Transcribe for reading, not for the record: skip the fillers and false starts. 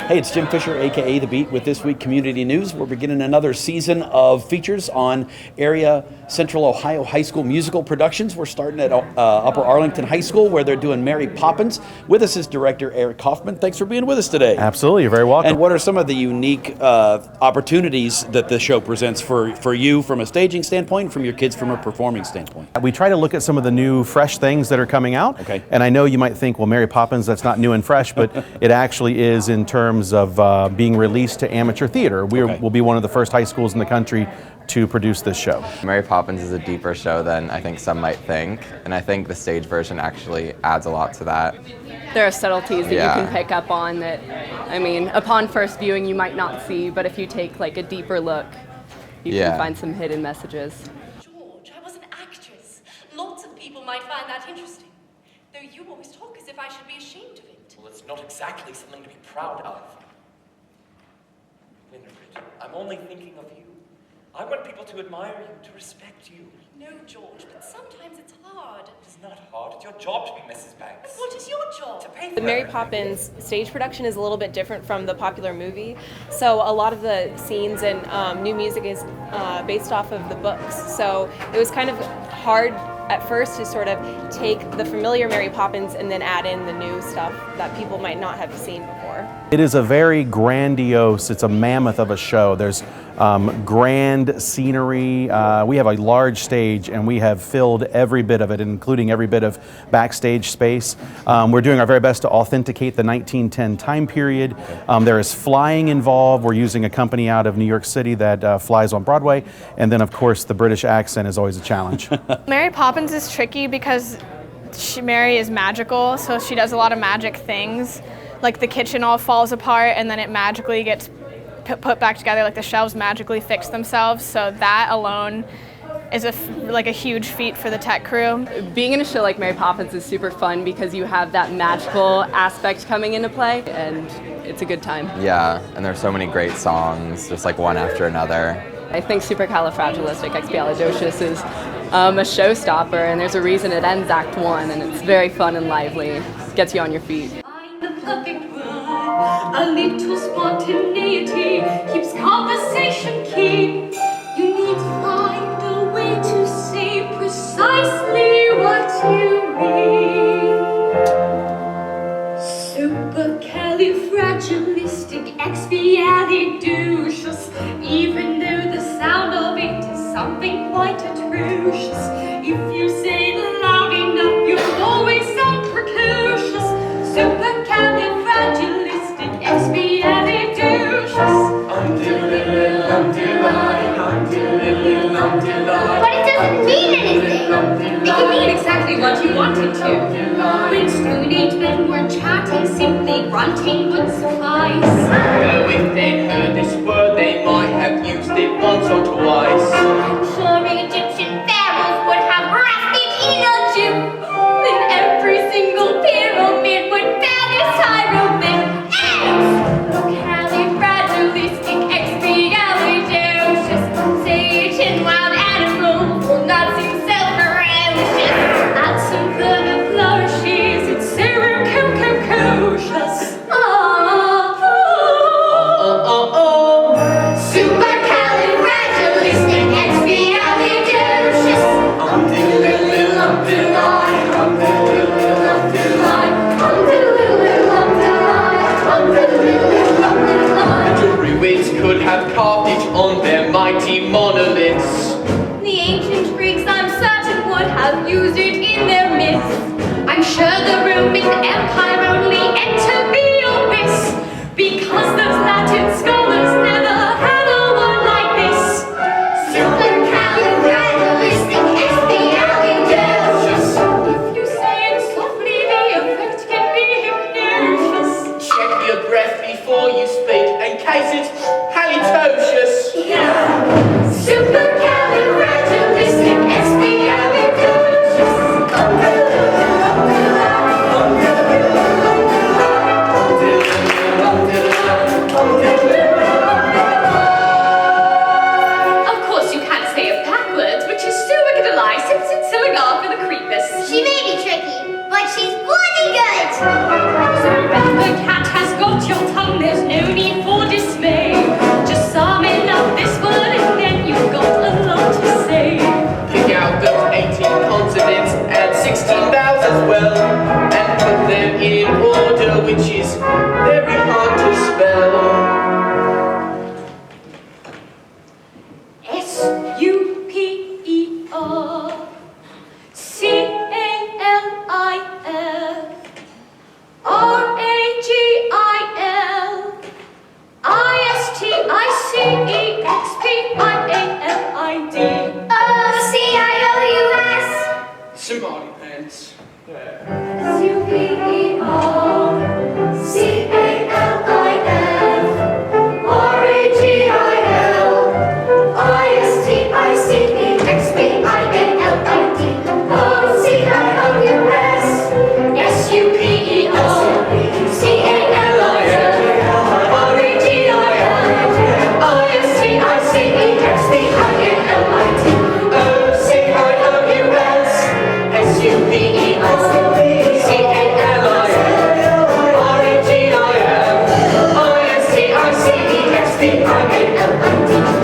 Hey, it's Jim Fisher, aka The Beat, with This Week Community News. We're beginning another season of features on area Central Ohio high school musical productions. We're starting at Upper Arlington High School, where they're doing Mary Poppins. With us is director Eric Kaufman. Thanks for being with us today. Absolutely, you're very welcome. And what are some of the unique opportunities that the show presents for you from a staging standpoint and from your kids from a performing standpoint? We try to look at some of the new, fresh things that are coming out. Okay. And I know you might think, well, Mary Poppins, that's not new and fresh, but it actually is in terms of being released to amateur theater. We'll be one of the first high schools in the country to produce this show. Mary Poppins is a deeper show than I think some might think, and I think the stage version actually adds a lot to that. There are subtleties that you can pick up on that, I mean, upon first viewing you might not see, but if you take like a deeper look, you can find some hidden messages. George, I was an actress. Lots of people might find that interesting, though you always talk as if I should be ashamed of it. Well, it's not exactly something to be proud of. Winifred, I'm only thinking of you. I want people to admire you, to respect you. No, George, but sometimes it's hard. It's not hard. It's your job to be Mrs. Banks. But what is your job? To pay for The Mary everything. Poppins stage production is a little bit different from the popular movie. So a lot of the scenes and new music is based off of the books. So it was kind of hard at first to sort of take the familiar Mary Poppins and then add in the new stuff that people might not have seen before. It is a very grandiose, it's a mammoth of a show. There's grand scenery. We have a large stage and we have filled every bit of it, including every bit of backstage space. We're doing our very best to authenticate the 1910 time period. There is flying involved. We're using a company out of New York City that flies on Broadway. And then of course the British accent is always a challenge. Mary Poppins is tricky because Mary is magical, so she does a lot of magic things. Like the kitchen all falls apart and then it magically gets put back together, like the shelves magically fix themselves. So that alone is like a huge feat for the tech crew. Being in a show like Mary Poppins is super fun because you have that magical aspect coming into play, and it's a good time. Yeah, and there's so many great songs, just like one after another. I think Supercalifragilisticexpialidocious is a showstopper, and there's a reason it ends Act 1, and it's very fun and lively. Gets you on your feet. Find the perfect word. A little spontaneity keeps conversation keen. You need to find a way to say precisely what you mean. Supercalifragilisticexpialidocious. Even though the sound of it is something quite atrocious, if you say it loud enough, you'll always sound precocious. Supercalifragilisticexpialidocious. But it doesn't mean anything. It can mean exactly what you want it to. When Stone Age men were chatting, simply grunting would suffice. Though if they'd heard this word, they might have used it once or twice. I'm sure Egyptian pharaohs would have raspy Egypt. Then every single pyramid would bear this hieroglyph. Supercalifragilisticexpialidocious. Say it in wild animals will not seem self-ferocious. Add some further flourishes, it's supercocious. Supercalifragilisticexpialidocious. Druids could have carved it on their mighty monoliths. The ancient Greeks, I'm certain, would have used it in their myths. I'm sure the Roman Empire only entered the abyss because those Latin scholars never had a word like this. Supercalifragilisticexpialidocious. If you say it softly, the effect can be hypnosis. Check your breath before you speak in case it's halitosis. Of course, you can't say it backwards, which is supercalifragilisticexpialidocious. For the creepus. She may be tricky, but she's bloody good. So if the cat has got your tongue, there's no C-R-A-L-I-T-Y.